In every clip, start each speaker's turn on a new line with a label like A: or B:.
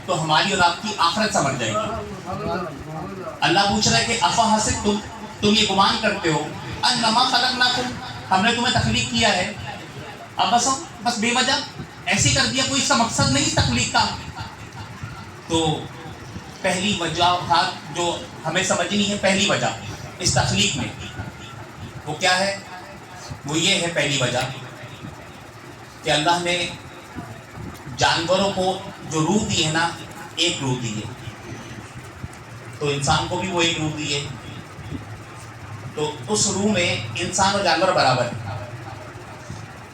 A: تو ہماری اور آپ کی آخرت سمجھ جائے گی۔ اللہ پوچھ رہا ہے کہ افحسبتم، تم یہ گمان کرتے ہو انما خلقناکم، ہم نے تمہیں تخلیق کیا ہے اب بس بے وجہ ایسے کر دیا، کوئی اس کا مقصد نہیں تخلیق کا۔ تو پہلی وجہ جو ہمیں سمجھنی ہے، پہلی وجہ اس تخلیق میں وہ کیا ہے؟ وہ یہ ہے پہلی وجہ کہ اللہ نے جانوروں کو جو روح دی ہے نا، ایک روح دی ہے، تو انسان کو بھی وہ ایک روح دی ہے، تو اس روح میں انسان اور جانور برابر ہے۔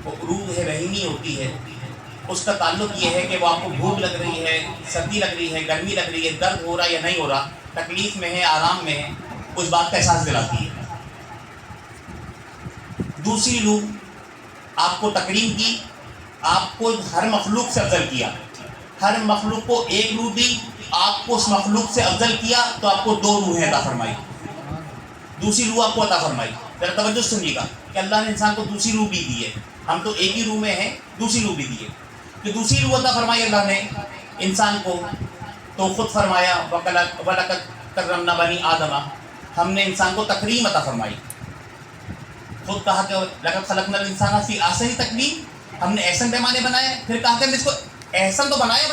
A: وہ روح ہے رحیمی ہوتی ہے، اس کا تعلق یہ ہے کہ وہ آپ کو بھوک لگ رہی ہے، سردی لگ رہی ہے، گرمی لگ رہی ہے، درد ہو رہا ہے یا نہیں ہو رہا، تکلیف میں ہے، آرام میں ہے، اس بات کا احساس دلاتی ہے۔ دوسری روح آپ کو تکریم کی، آپ کو ہر مخلوق سے افضل کیا، ہر مخلوق کو ایک روح دی، آپ کو اس مخلوق سے افضل کیا تو آپ کو دو روحیں عطا فرمائی، دوسری روح آپ کو عطا فرمائی۔ ذرا توجہ سنیے گا کہ اللہ نے انسان کو دوسری روح بھی دی ہے، ہم تو ایک ہی روح میں ہیں، دوسری روح بھی دی ہے۔ کہ دوسری روح عطا فرمائی اللہ نے انسان کو، تو خود فرمایا وَلَقَدْ كَرَّمْنَا بَنِي آدَمَ، ہم نے انسان کو تکریم عطا فرمائی۔ خود کہا کہ لَقَدْ خَلَقْنَا الْإِنسَانَ فِي أَحْسَنِ تَقْوِيمٍ، ہم نے احسن پیمانے بنایا، پھر کہا کہ ہم نے اس کو احسن تو بنایا،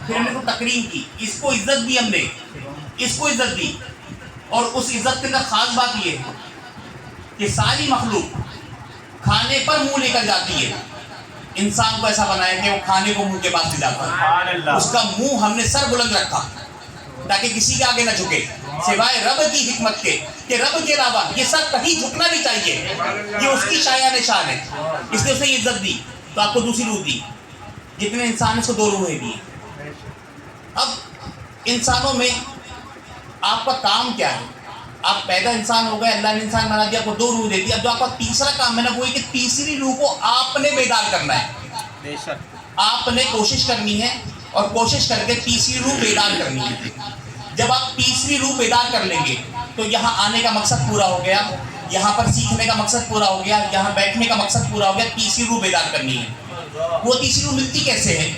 A: پھر ہم نے اس کو تکریم کی، اس کو عزت دی، ہم نے اس کو عزت دی۔ اور اس عزت کے اندر خاص بات یہ ہے کہ ساری مخلوق کھانے پر منہ لے کر جاتی ہے، انسان کو ایسا بنایا کہ وہ کھانے کو منہ کے پاس لے جاتا ہے، اس کا منہ ہم نے سر بلند رکھا تاکہ کسی کے آگے نہ جھکے سوائے رب کی حکمت کے، کہ رب کے علاوہ یہ سر کہیں جھکنا نہیں چاہیے، یہ اس کی شایان شان ہے، اس نے اسے عزت دی۔ تو آپ کو دوسری روح دی، جتنے انسان اس کو دو روحیں دی۔ اب انسانوں میں آپ کا کام کیا ہے؟ آپ پیدا انسان ہو گئے، اللہ نے انسان بنا دیا، آپ کو دو روح دے دی۔ اب جو آپ کا تیسرا کام ہے نا، وہ یہ کہ تیسری روح کو آپ نے بیدار کرنا ہے، آپ نے کوشش کرنی ہے اور کوشش کر کے تیسری روح بیدار کرنی ہے۔ جب آپ تیسری روح بیدار کر لیں گے تو یہاں آنے کا مقصد پورا ہو گیا، یہاں پر سیکھنے کا مقصد پورا ہو گیا، یہاں بیٹھنے کا مقصد پورا ہو گیا۔ تیسری روح بیدار کرنی ہے۔ وہ تیسری روح ملتی کیسے ہے؟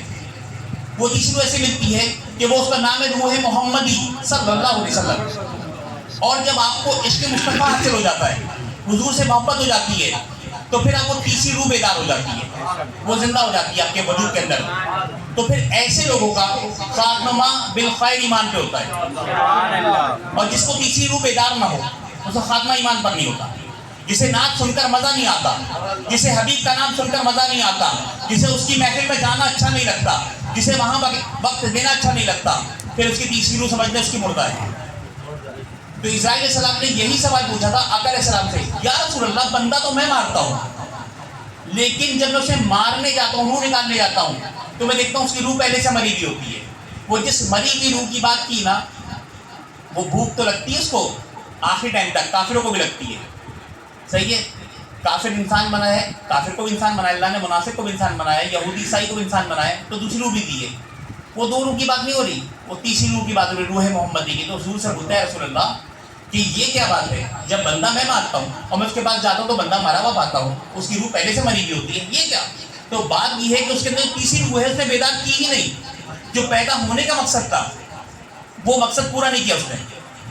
A: وہ تیسری روح ایسے ملتی ہے کہ وہ اس کا نام ہے روح محمدی صلی اللہ علیہ وسلم۔ اور جب آپ کو عشق مصطفیٰ حاصل ہو جاتا ہے، حضور سے محبت ہو جاتی ہے، تو پھر آپ کو تیسری روح بیدار ہو جاتی ہے، وہ زندہ ہو جاتی ہے آپ کے وجود کے اندر۔ تو پھر ایسے لوگوں کا خاتمہ بالخیر ایمان پہ ہوتا ہے، اور جس کو تیسری روح بیدار نہ ہو اس کا خاتمہ ایمان پر نہیں ہوتا۔ جسے نعت سن کر مزہ نہیں آتا، جسے حبیب کا نام سن کر مزہ نہیں آتا، جسے اس کی محفل میں جانا اچھا نہیں لگتا، جسے وہاں وقت دینا اچھا نہیں لگتا، پھر اس کی تیسری روح سمجھتے اس کی مردہ ہے۔ تو اسرائیل علیہ السلام نے یہی سوال پوچھا تھا آقا علیہ السلام سے، یا رسول اللہ بندہ تو میں مارتا ہوں، لیکن جب میں اسے مارنے جاتا ہوں، روح نکالنے جاتا ہوں، تو میں دیکھتا ہوں اس کی روح پہلے سے مری ہوئی ہوتی ہے۔ وہ جس مری ہوئی روح کی بات کی نا، وہ بھوک تو لگتی ہے اس کو آخری ٹائم تک، کافروں کو بھی لگتی ہے، صحیح ہے؟ کافر انسان بنا ہے، کافر کو بھی انسان بنایا اللہ نے، منافق کو بھی انسان بنایا ہے، یہودی عیسائی کو بھی انسان بنایا ہے، تو دوسری روح بھی دی ہے۔ وہ دو روح کی بات نہیں ہو رہی، وہ تیسری روح کی بات ہو رہی، روح محمدی کی۔ تو حضور سے پوچھتا ہے رسول اللہ کہ یہ کیا بات ہے؟ جب بندہ میں مارتا ہوں اور میں اس کے پاس جاتا ہوں تو بندہ مارا ہوا پاتا ہوں، اس کی روح پہلے سے مری ہوئی ہوتی ہے، یہ کیا؟ تو بات یہ ہے کہ اس کے اندر تیسری روح ہے، اس نے بیدار کی ہی نہیں۔ جو پیدا ہونے کا مقصد تھا وہ مقصد پورا نہیں کیا اس نے۔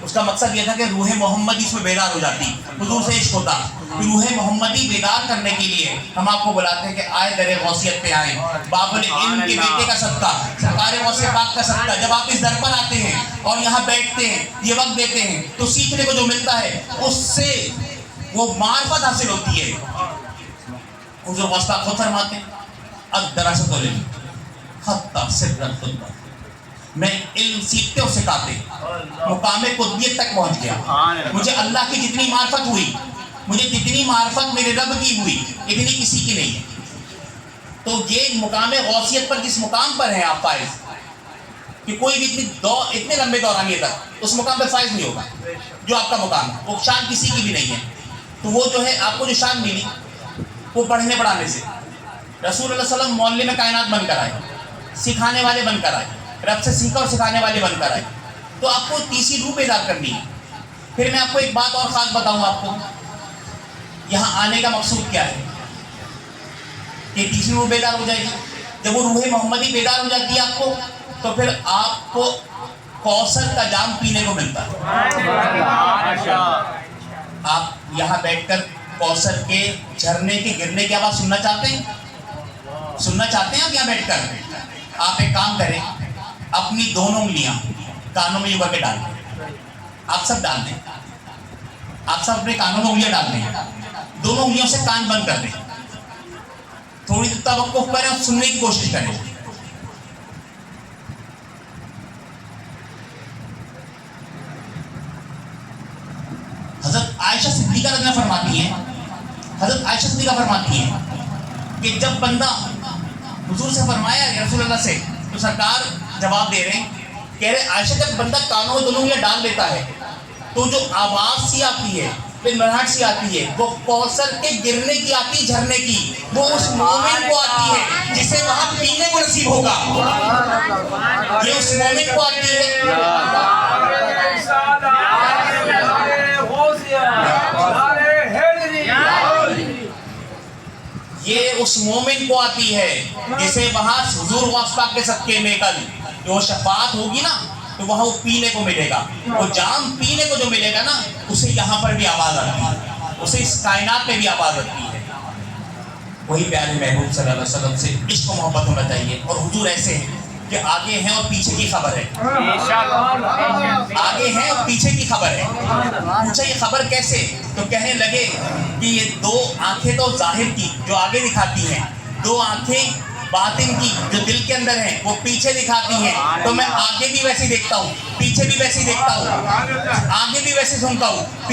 A: اس کا مقصد یہ تھا کہ روح محمدی اس میں بیدار ہو جاتی، حضور سے عشق ہوتا۔ روح محمدی بیدار کرنے کے لیے ہم آپ کو بلاتے ہیں کہ آئے در غوثیت پہ آئیں، باب العلم کے بیٹے کا صدقہ، سرکار غوث پاک کا صدقہ۔ جب آپ اس در پر آتے ہیں اور یہاں بیٹھتے ہیں، یہ وقت دیتے ہیں، تو سیکھنے کو جو ملتا ہے اس سے وہ معرفت حاصل ہوتی ہے۔ حضور غوث پاک خود فرماتے ہیں الدراسۃ العلم حتی سر الخطبہ، میں علم سیکھتے اور سکھاتے مقام قطبیت تک پہنچ گیا۔ مجھے اللہ کی جتنی معرفت ہوئی، مجھے جتنی معرفت میرے رب کی ہوئی، اتنی کسی کی نہیں ہے۔ تو یہ مقام غوثیت پر جس مقام پر ہیں آپ فائز، کہ کوئی بھی اتنے لمبے دورانیے تک اس مقام پہ فائز نہیں ہوگا جو آپ کا مقام ہے، وہ شان کسی کی بھی نہیں ہے۔ تو وہ جو ہے آپ کو جو شان ملی وہ پڑھنے پڑھانے سے۔ رسول اللہ صلی اللہ علیہ وسلم معلم کائنات بن کر آئے، سکھانے والے بن کر آئے، رب سے سیکھا اور سکھانے والے بن کر آئے۔ تو آپ کو تیسری روح بیدار کرنی ہے۔ پھر میں آپ کو ایک بات اور خاص بتاؤں، آپ کو یہاں آنے کا مقصود کیا ہے کہ تیسری روح بیدار ہو جائے گی۔ جب وہ روح محمدی بیدار ہو جاتی ہے آپ کو، تو پھر آپ کو کوثر کا جام پینے کو ملتا ہے. آپ یہاں بیٹھ کر کوثر کے جھرنے کے گرنے کی آواز سننا چاہتے ہیں؟ سننا چاہتے ہیں آپ یہاں بیٹھ کر؟ آپ ایک کام کریں، اپنی دونوں انگلیاں کانوں میں یوں کر کے ڈال دیں. آپ سب ڈال دیں، آپ سب اپنے کانوں میں انگلیاں ڈال دیں، دونوں انگلیوں سے کان بند کر دیں، تھوڑی دیر توقف کریں اور سننے کی کوشش کریں. حضرت عائشہ صدیقہ رضی اللہ فرماتی ہیں، حضرت عائشہ صدیقہ فرماتی ہیں کہ جب بندہ حضور سے فرمایا رسول اللہ سے، تو سرکار جواب دے رہے ہیں، کہہ رہے عائشہ جب بندہ کانوں میں دونوں انگلیاں ڈال دیتا ہے تو جو آواز سی آتی ہے، مرہٹ سی آتی ہے، وہ کوثر کے گرنے کی آتی، جھرنے کی، وہ اس مومن کو آتی ہے جسے وہاں پینے کو نصیب ہوگا. یہ اس مومن کو آتی ہے. یہ اس مومن کو آتی ہے جسے وہاں حضور غوث پاک کے صدقے میں کل جو شفاعت ہوگی نا، تو وہاں وہ پینے کو ملے گا. وہ جام پینے کو جو ملے گا نا، اسے یہاں پر بھی آواز آتی ہے، اسے اس کائنات میں بھی آواز آتی ہے. وہی پیارے محبوب صلی اللہ علیہ وسلم سے عشق و محبت ہونا چاہیے. اور حضور ایسے ہیں کہ آگے ہیں اور پیچھے کی خبر ہے، آگے ہیں اور پیچھے کی خبر ہے. پوچھا یہ خبر کیسے؟ تو کہنے لگے کہ یہ دو آنکھیں تو ظاہر کی جو آگے دکھاتی ہیں، دو آنکھیں باطن کی جو دل کے اندر ہیں وہ پیچھے دکھاتی ہیں. تو میں آگے بھی ویسے دیکھتا ہوں، پیچھے بھی ویسے دیکھتا ہوں، آگے بھی ویسے سنتا ہوں.